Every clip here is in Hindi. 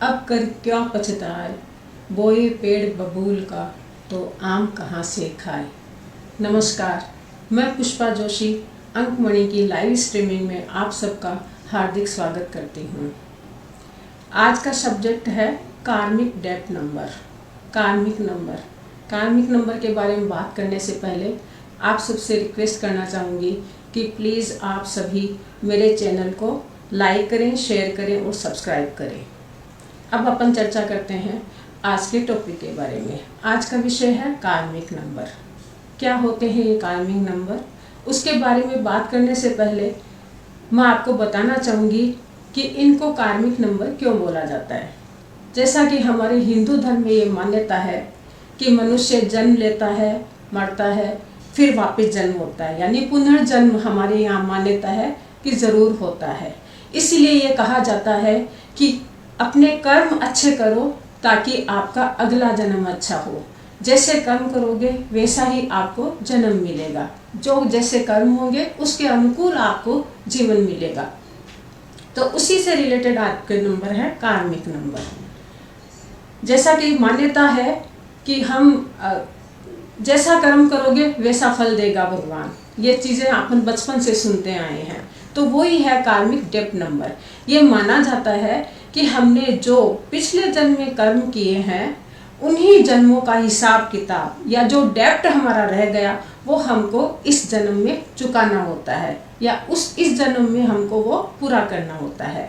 अब कर क्या पछताए, बोए पेड़ बबूल का तो आम कहाँ से खाए। नमस्कार, मैं पुष्पा जोशी अंकमणि की लाइव स्ट्रीमिंग में आप सबका हार्दिक स्वागत करती हूँ। आज का सब्जेक्ट है कार्मिक डेप्थ नंबर। कार्मिक नंबर के बारे में बात करने से पहले आप सबसे रिक्वेस्ट करना चाहूँगी कि प्लीज़ आप सभी मेरे चैनल को लाइक करें, शेयर करें और सब्सक्राइब करें। अब अपन चर्चा करते हैं आज के टॉपिक के बारे में। आज का विषय है कार्मिक नंबर। क्या होते हैं ये कार्मिक नंबर, उसके बारे में बात करने से पहले मैं आपको बताना चाहूँगी कि इनको कार्मिक नंबर क्यों बोला जाता है। जैसा कि हमारे हिंदू धर्म में ये मान्यता है कि मनुष्य जन्म लेता है, मरता है, फिर वापस जन्म होता है, यानी पुनर्जन्म हमारे यहाँ मान्यता है कि ज़रूर होता है। इसीलिए ये कहा जाता है कि अपने कर्म अच्छे करो ताकि आपका अगला जन्म अच्छा हो। जैसे कर्म करोगे वैसा ही आपको जन्म मिलेगा। जो जैसे कर्म होंगे उसके अनुकूल आपको जीवन मिलेगा। तो उसी से रिलेटेड आपके नंबर है कार्मिक नंबर। जैसा कि मान्यता है कि हम जैसा कर्म करोगे वैसा फल देगा भगवान। ये चीज़ें अपन बचपन से सुनते आए हैं। तो वही है कार्मिक डेप्थ नंबर। ये माना जाता है कि हमने जो पिछले जन्म में कर्म किए हैं उन्हीं जन्मों का हिसाब किताब या जो डेप्ट हमारा रह गया वो हमको इस जन्म में चुकाना होता है या इस जन्म में हमको वो पूरा करना होता है।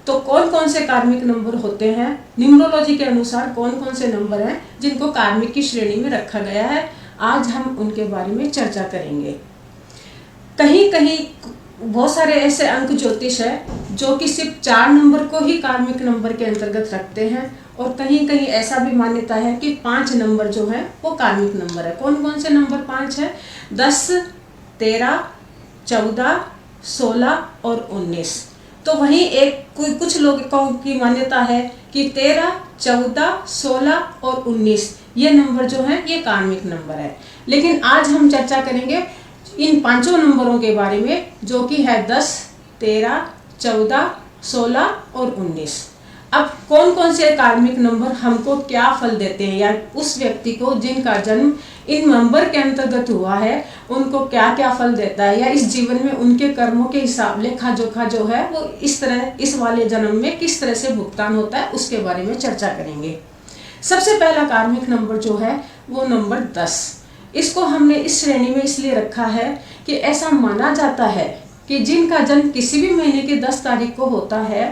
तो कौन कौन से कार्मिक नंबर होते हैं, न्यूमरोलॉजी के अनुसार कौन कौन से नंबर हैं जिनको कार्मिक की श्रेणी में रखा गया है, आज हम उनके बारे में चर्चा करेंगे। कहीं कहीं बहुत सारे ऐसे अंक ज्योतिष है जो कि सिर्फ 4 नंबर को ही कार्मिक नंबर के अंतर्गत रखते हैं और कहीं कहीं ऐसा भी मान्यता है कि 5 नंबर जो है वो कार्मिक नंबर है। कौन कौन से नंबर 5 है? 10, 13, 14, 16 और 19। तो वहीं कुछ लोगों की मान्यता है कि 13, 14, 16 और 19 ये नंबर जो है ये कार्मिक नंबर है। लेकिन आज हम चर्चा करेंगे इन 5 नंबरों के बारे में जो कि है 10, 13, 14, 16 और 19। अब कौन कौन से कार्मिक नंबर हमको क्या फल देते हैं या उस व्यक्ति को जिनका जन्म इन नंबर के अंतर्गत हुआ है उनको क्या क्या फल देता है या इस जीवन में उनके कर्मों के हिसाब लेखा जोखा जो है वो इस वाले जन्म में किस तरह से भुगतान होता है उसके बारे में चर्चा करेंगे। सबसे पहला कार्मिक नंबर जो है वो नंबर 10। इसको हमने इस श्रेणी में इसलिए रखा है कि ऐसा माना जाता है कि जिनका जन्म किसी भी महीने की 10 तारीख को होता है,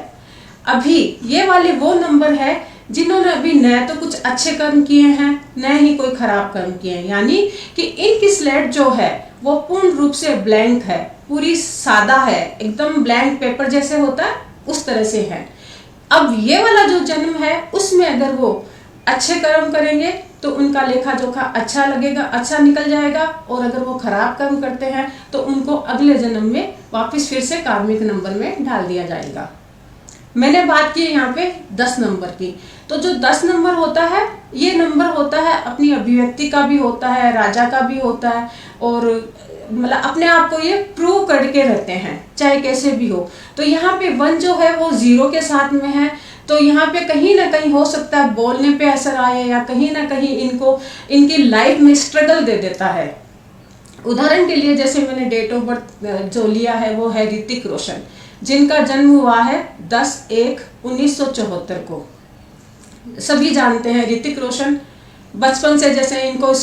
अभी ये वाले वो नंबर है जिन्होंने अभी न तो कुछ अच्छे कर्म किए हैं न ही कोई खराब कर्म किए हैं, यानी कि इनकी स्लेट जो है वो पूर्ण रूप से ब्लैंक है, पूरी सादा है, एकदम ब्लैंक पेपर जैसे होता है उस तरह से है। अब ये वाला जो जन्म है उसमें अगर वो अच्छे कर्म करेंगे तो उनका लेखा जोखा अच्छा लगेगा, अच्छा निकल जाएगा, और अगर वो खराब कर्म करते हैं तो उनको अगले जन्म में वापस फिर से कार्मिक नंबर में डाल दिया जाएगा। मैंने बात की यहाँ पे 10 नंबर की। तो जो 10 नंबर होता है ये नंबर होता है अपनी अभिव्यक्ति का भी होता है, राजा का भी होता है, और मतलब अपने आप को ये प्रूव करके रहते हैं चाहे कैसे भी हो। तो यहाँ पे 1 जो है वो 0 के साथ में है, तो यहाँ पे कहीं ना कहीं हो सकता है बोलने पे असर आए या कहीं ना कहीं इनको इनकी लाइफ में स्ट्रगल दे देता है। उदाहरण के लिए जैसे मैंने डेट ऑफ बर्थ जो लिया है वो है ऋतिक रोशन, जिनका जन्म हुआ है 10/1/1974 को। सभी जानते हैं ऋतिक रोशन बचपन से जैसे इनको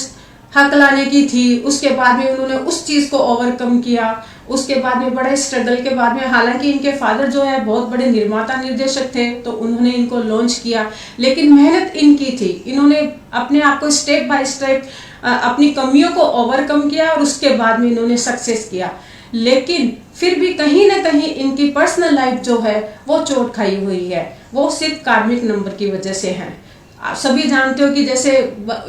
हक लाने की थी, उसके बाद में उन्होंने उस चीज़ को ओवरकम किया। उसके बाद में बड़े स्ट्रगल के बाद में, हालांकि इनके फादर जो है बहुत बड़े निर्माता निर्देशक थे तो उन्होंने इनको लॉन्च किया, लेकिन मेहनत इनकी थी। इन्होंने अपने आप को स्टेप बाय स्टेप अपनी कमियों को ओवरकम किया और उसके बाद में इन्होंने सक्सेस किया। लेकिन फिर भी कहीं ना कहीं इनकी पर्सनल लाइफ जो है वो चोट खाई हुई है, वो सिर्फ कार्मिक नंबर की वजह से है। आप सभी जानते हो कि जैसे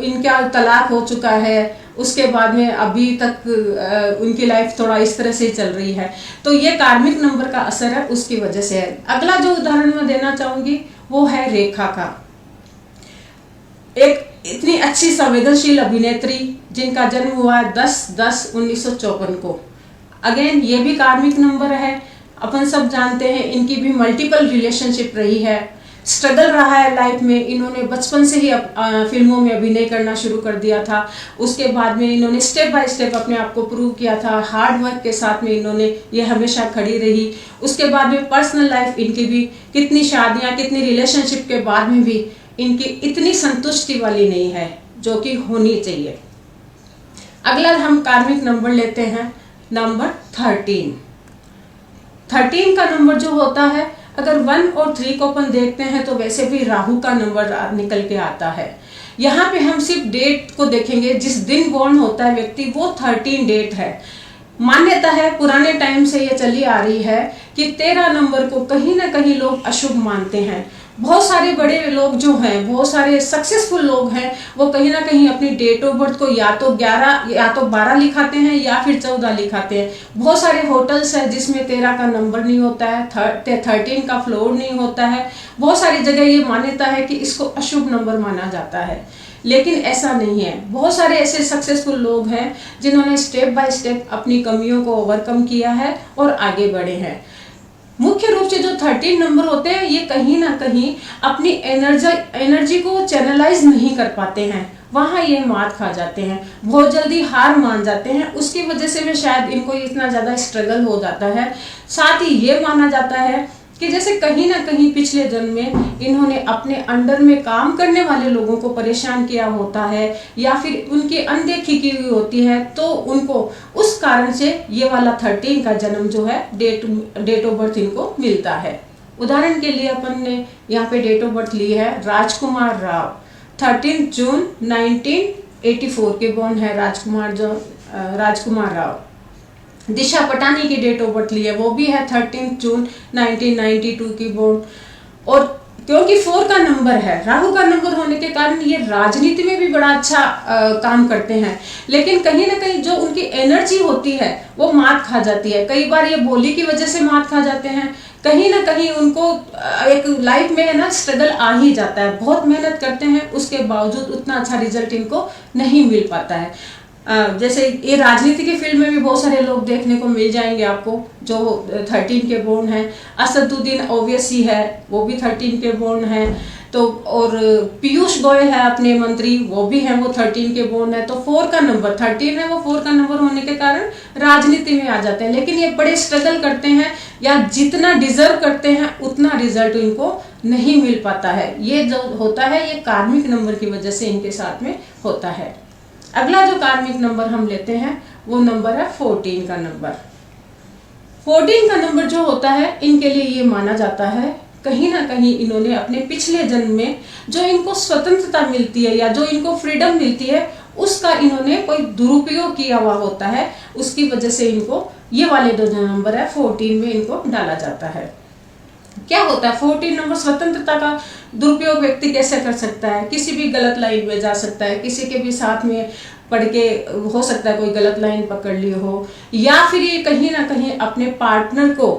इनका तलाक हो चुका है, उसके बाद में अभी तक उनकी लाइफ थोड़ा इस तरह से चल रही है, तो ये कार्मिक नंबर का असर है, उसकी वजह से है। अगला जो उदाहरण मैं देना चाहूंगी वो है रेखा का। एक इतनी अच्छी संवेदनशील अभिनेत्री जिनका जन्म हुआ है 10/10/1954 को। अगेन ये भी कार्मिक नंबर है। अपन सब जानते हैं इनकी भी मल्टीपल रिलेशनशिप रही है। स्ट्रगल रहा है लाइफ में। इन्होंने बचपन से ही फिल्मों में अभिनय करना शुरू कर दिया था। उसके बाद में इन्होंने स्टेप बाय स्टेप अपने आप को प्रूव किया था। हार्ड वर्क के साथ में इन्होंने ये हमेशा खड़ी रही। उसके बाद में पर्सनल लाइफ इनकी भी, कितनी शादियां, कितनी रिलेशनशिप के बाद में भी इनकी इतनी संतुष्टि वाली नहीं है जो कि होनी चाहिए। अगला हम कार्मिक नंबर लेते हैं, नंबर 13। 13 का नंबर जो होता है, अगर 1 और 3 को अपन देखते हैं तो वैसे भी राहु का नंबर निकल के आता है। यहाँ पे हम सिर्फ डेट को देखेंगे, जिस दिन बॉर्न होता है व्यक्ति वो 13 डेट है। मान्यता है, पुराने टाइम से ये चली आ रही है कि 13 नंबर को कहीं ना कहीं लोग अशुभ मानते हैं। बहुत सारे बड़े लोग जो हैं, बहुत सारे सक्सेसफुल लोग हैं, वो कहीं ना कहीं अपनी डेट ऑफ बर्थ को या तो 11 या तो 12 लिखाते हैं या फिर 14 लिखाते हैं। बहुत सारे होटल्स हैं जिसमें 13 का नंबर नहीं होता है, 13 का फ्लोर नहीं होता है। बहुत सारी जगह ये मान्यता है कि इसको अशुभ नंबर माना जाता है, लेकिन ऐसा नहीं है। बहुत सारे ऐसे सक्सेसफुल लोग हैं जिन्होंने स्टेप बाय स्टेप अपनी कमियों को ओवरकम किया है और आगे बढ़े हैं। मुख्य रूप से जो 13 नंबर होते हैं, ये कहीं ना कहीं अपनी एनर्जी को चैनलाइज नहीं कर पाते हैं, वहां ये मात खा जाते हैं, बहुत जल्दी हार मान जाते हैं। उसकी वजह से भी शायद इनको इतना ज्यादा स्ट्रगल हो जाता है। साथ ही ये माना जाता है कि जैसे कहीं ना कहीं पिछले जन्म में इन्होंने अपने अंडर में काम करने वाले लोगों को परेशान किया होता है या फिर उनकी अनदेखी की हुई होती है, तो उनको उस कारण से ये वाला 13 का जन्म जो है डेट ऑफ बर्थ इनको मिलता है। उदाहरण के लिए अपन ने यहाँ पे डेट ऑफ बर्थ ली है राजकुमार राव, 13 जून 1984 के बॉर्न है राजकुमार राव। दिशा पटानी की डेट ऑफ बर्थ ली है, वो भी है 13 जून 1992 की बॉर्न। और क्योंकि 4 का नंबर है, राहु का नंबर होने के कारण ये राजनीति में भी बड़ा अच्छा काम करते हैं, लेकिन कहीं ना कहीं जो उनकी एनर्जी होती है वो मात खा जाती है। कई बार ये बोली की वजह से मात खा जाते हैं, कहीं ना कहीं उनको एक लाइफ में है ना स्ट्रगल आ ही जाता है। बहुत मेहनत करते हैं, उसके बावजूद उतना अच्छा रिजल्ट इनको नहीं मिल पाता है। जैसे ये राजनीति के फील्ड में भी बहुत सारे लोग देखने को मिल जाएंगे आपको जो 13 के बॉर्न है। असदुद्दीन ओवैसी है, वो भी 13 के बॉर्न है। तो और पीयूष गोयल है अपने मंत्री, वो भी है, वो 13 के बॉर्न है। तो 4 का नंबर 13 है, वो 4 का नंबर होने के कारण राजनीति में आ जाते हैं, लेकिन ये बड़े स्ट्रगल करते हैं या जितना डिजर्व करते हैं उतना रिजल्ट इनको नहीं मिल पाता है। ये जो होता है ये कार्मिक नंबर की वजह से इनके साथ में होता है। अगला जो कार्मिक नंबर हम लेते हैं वो नंबर है 14 का नंबर। 14 का नंबर जो होता है, इनके लिए ये माना जाता है कहीं ना कहीं इन्होंने अपने पिछले जन्म में जो इनको स्वतंत्रता मिलती है या जो इनको फ्रीडम मिलती है उसका इन्होंने कोई दुरुपयोग किया हुआ होता है। उसकी वजह से इनको ये वाले जो नंबर है 14 में इनको डाला जाता है। क्या होता है 14 नंबर? स्वतंत्रता का दुरुपयोग व्यक्ति कैसे कर सकता है? किसी भी गलत लाइन में जा सकता है, किसी के भी साथ में पढ़ के हो सकता है कोई गलत लाइन पकड़ ली हो, या फिर ये कहीं ना कहीं अपने पार्टनर को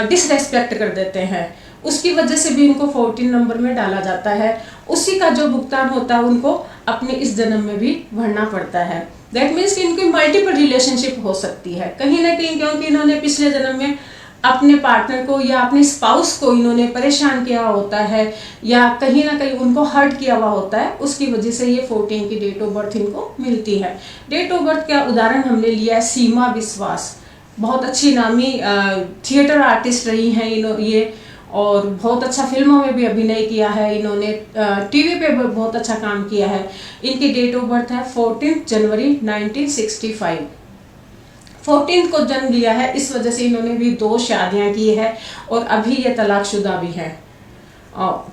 डिसरेस्पेक्ट कर देते हैं, उसकी वजह से भी इनको 14 नंबर में डाला जाता है। उसी का जो भुगतान होता है उनको अपने इस जन्म में भी भरना पड़ता है। दैट मीन्स कि इनकी मल्टीपल रिलेशनशिप हो सकती है कहीं ना कहीं, क्योंकि इन्होंने पिछले जन्म में अपने पार्टनर को या अपने स्पाउस को इन्होंने परेशान किया होता है या कहीं ना कहीं उनको हर्ट किया हुआ होता है, उसकी वजह से ये 14 की डेट ऑफ बर्थ इनको मिलती है। डेट ऑफ बर्थ का उदाहरण हमने लिया है सीमा विश्वास, बहुत अच्छी नामी थिएटर आर्टिस्ट रही हैं ये, और बहुत अच्छा फिल्मों में भी अभिनय किया है इन्होंने, टीवी पे बहुत अच्छा काम किया है। इनकी डेट ऑफ बर्थ है 14 जनवरी 1965। 14 को जन्म लिया है, इस वजह से इन्होंने भी 2 शादियां की है और अभी ये तलाकशुदा भी हैं।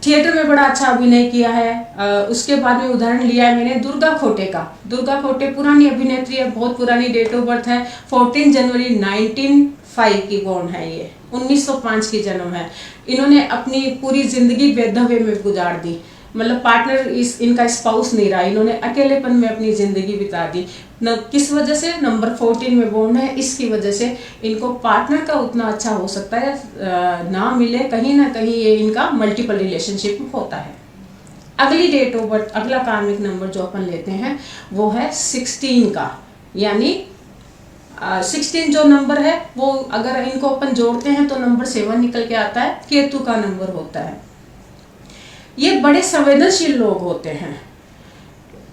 थिएटर में बड़ा अच्छा अभिनय किया है। उसके बाद में उदाहरण लिया है मैंने दुर्गा खोटे का। दुर्गा खोटे पुरानी अभिनेत्री है, बहुत पुरानी डेट ऑफ बर्थ है, 14 जनवरी 1905 की बॉर्न है ये, 1905 की जन्म है। इन्होंने अपनी पूरी जिंदगी बेदवे में गुजार दी, मतलब पार्टनर इनका स्पाउस नहीं रहा, इन्होंने अकेलेपन में अपनी जिंदगी बिता दी। न किस वजह से? नंबर 14 में बॉर्न है, इसकी वजह से इनको पार्टनर का उतना अच्छा हो सकता है ना मिले, कहीं ना कहीं ये इनका मल्टीपल रिलेशनशिप होता है। अगली डेट ऑफ बर्थ, अगला कार्मिक नंबर जो अपन लेते हैं वो है 16 का, यानी 16 जो नंबर है वो अगर इनको अपन जोड़ते हैं तो नंबर 7 निकल के आता है, केतु का नंबर होता है। ये बड़े संवेदनशील लोग होते हैं,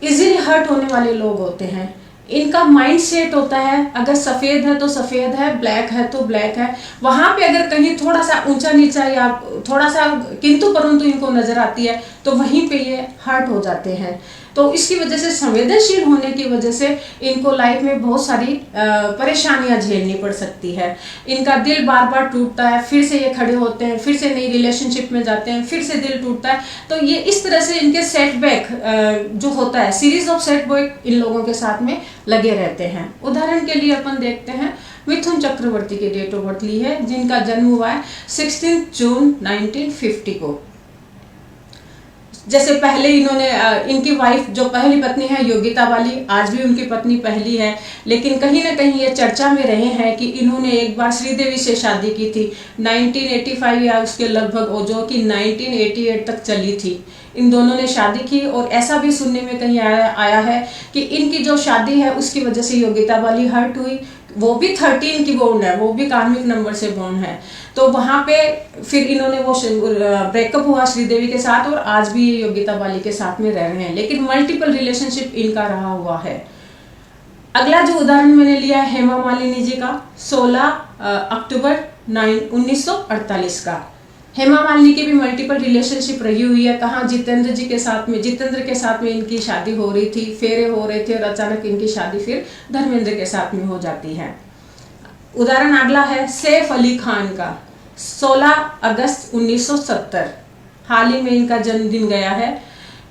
इजीली हर्ट होने वाले लोग होते हैं। इनका माइंड सेट होता है, अगर सफ़ेद है तो सफ़ेद है, ब्लैक है तो ब्लैक है। वहाँ पे अगर कहीं थोड़ा सा ऊंचा नीचा या थोड़ा सा किंतु परंतु इनको नज़र आती है तो वहीं पे ये हर्ट हो जाते हैं। तो इसकी वजह से, संवेदनशील होने की वजह से इनको लाइफ में बहुत सारी परेशानियां झेलनी पड़ सकती है। इनका दिल बार बार टूटता है, फिर से ये खड़े होते हैं, फिर से नई रिलेशनशिप में जाते हैं, फिर से दिल टूटता है। तो ये इस तरह से इनके सेटबैक जो होता है, सीरीज ऑफ सेटबैक इन लोगों के साथ में लगे रहते हैं। उदाहरण के लिए अपन देखते हैं, मिथुन चक्रवर्ती की डेट ऑफ बर्थ ली है, जिनका जन्म हुआ है 16 जून 1950 को। जैसे पहले इन्होंने इनकी वाइफ जो पहली पत्नी है योगिता वाली, आज भी उनकी पत्नी पहली है, लेकिन कहीं ना कहीं ये चर्चा में रहे हैं कि इन्होंने एक बार श्रीदेवी से शादी की थी 1985 या उसके लगभग, जो कि 1988 तक चली थी। इन दोनों ने शादी की और ऐसा भी सुनने में कहीं आया है कि इनकी जो शादी है उसकी वजह से योगिता वाली हर्ट हुई। वो भी 13 की बोर्न है, वो भी कार्मिक नंबर से बोर्न है। तो वहां पे फिर इन्होंने वो ब्रेकअप हुआ श्रीदेवी के साथ और आज भी ये योगिता वाली के साथ में रह रहे हैं, लेकिन मल्टीपल रिलेशनशिप इनका रहा हुआ है। अगला जो उदाहरण मैंने लिया है हेमा मालिनी जी का, 16 अक्टूबर 1948 का। हेमा मालिनी की भी मल्टीपल रिलेशनशिप रही हुई है। कहाँ जितेंद्र के साथ में इनकी शादी हो रही थी, फेरे हो रहे थे और अचानक इनकी शादी फिर धर्मेंद्र के साथ में हो जाती है। उदाहरण अगला है सैफ अली खान का, 16 अगस्त 1970, हाल ही में इनका जन्मदिन गया है।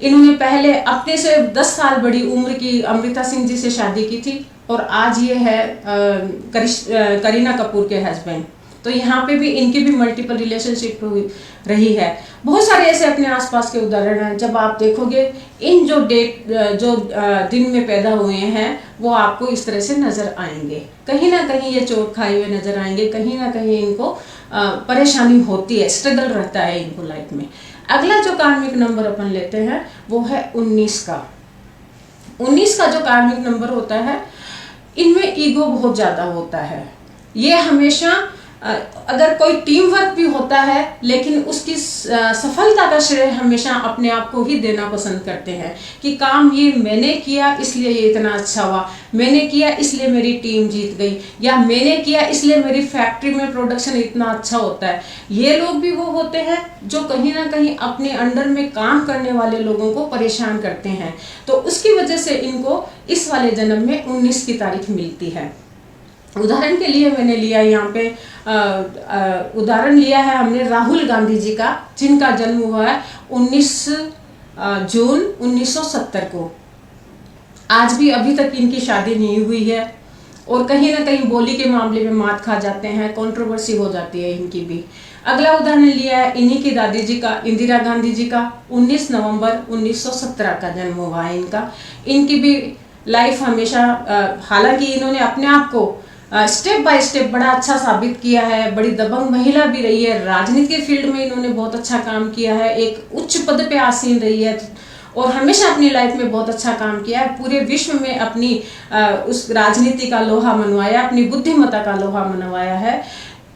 इन्होंने पहले अपने से 10 साल बड़ी उम्र की अमृता सिंह जी से शादी की थी और आज ये है करीना कपूर के हस्बैंड। तो यहाँ पे भी इनकी भी मल्टीपल रिलेशनशिप रही है। बहुत सारे ऐसे अपने आसपास के उदाहरण हैं। जब आप देखोगे इन जो दिन में पैदा हुए हैं वो आपको इस तरह से नजर आएंगे। कहीं ना कहीं ये चोट खाए हुए नजर आएंगे, कहीं ना कहीं इनको परेशानी होती है, स्ट्रगल रहता है इनको लाइफ में। अगला जो कार्मिक नंबर अपन लेते हैं वो है 19 का। 19 का जो कार्मिक नंबर होता है, इनमें ईगो बहुत ज्यादा होता है। ये हमेशा, अगर कोई टीम वर्क भी होता है लेकिन उसकी सफलता का श्रेय हमेशा अपने आप को ही देना पसंद करते हैं कि काम ये मैंने किया इसलिए ये इतना अच्छा हुआ, मैंने किया इसलिए मेरी टीम जीत गई, या मैंने किया इसलिए मेरी फैक्ट्री में प्रोडक्शन इतना अच्छा होता है। ये लोग भी वो होते हैं जो कहीं ना कहीं अपने अंडर में काम करने वाले लोगों को परेशान करते हैं। तो उसकी वजह से इनको इस वाले जन्म में 19 की तारीख मिलती है। उदाहरण के लिए मैंने लिया यहाँ पे उदाहरण लिया है हमने राहुल गांधी जी का, जिनका जन्म हुआ है 19 जून 1970 को। आज भी अभी तक इनकी शादी नहीं हुई है और कहीं ना कहीं बोली के मामले में मात खा जाते हैं, कंट्रोवर्सी हो जाती है इनकी भी। अगला उदाहरण लिया है इन्हीं की दादी जी का, इंदिरा गांधी जी का, 19 नवंबर 1917 का जन्म हुआ है इनका। इनकी भी लाइफ हमेशा, हालांकि इन्होंने अपने आप को स्टेप बाय स्टेप बड़ा अच्छा साबित किया है, बड़ी दबंग महिला भी रही है, राजनीति के फील्ड में इन्होंने बहुत अच्छा काम किया है, एक उच्च पद पे आसीन रही है और हमेशा अपनी लाइफ में बहुत अच्छा काम किया है। पूरे विश्व में अपनी उस राजनीति का लोहा मनवाया, अपनी बुद्धिमत्ता का लोहा मनवाया है।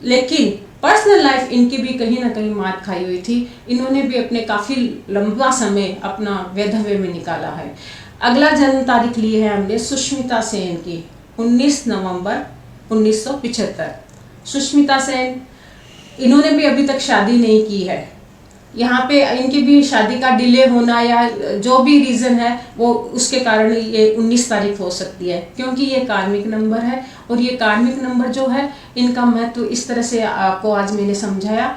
लेकिन पर्सनल लाइफ इनकी भी कहीं ना कहीं मार खाई हुई थी। इन्होंने भी अपने काफी लंबा समय अपना वैधव्य में निकाला है। अगला जन्म तारीख ली है हमने सुष्मिता सेन की, 19 नवंबर 1975। सुष्मिता सेन, इन्होंने भी अभी तक शादी नहीं की है। यहाँ पे इनकी भी शादी का डिले होना या जो भी रीज़न है वो उसके कारण ये 19 तारीख हो सकती है, क्योंकि ये कार्मिक नंबर है और ये कार्मिक नंबर जो है इनका महत्व इस तरह से आपको आज मैंने समझाया।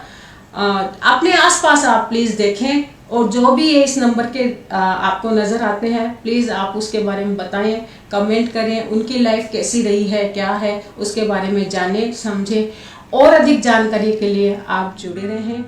अपने आसपास आप प्लीज़ देखें और जो भी ये इस नंबर के आपको नज़र आते हैं प्लीज़ आप उसके बारे में बताएं, कमेंट करें, उनकी लाइफ कैसी रही है, क्या है, उसके बारे में जानें समझें। और अधिक जानकारी के लिए आप जुड़े रहें।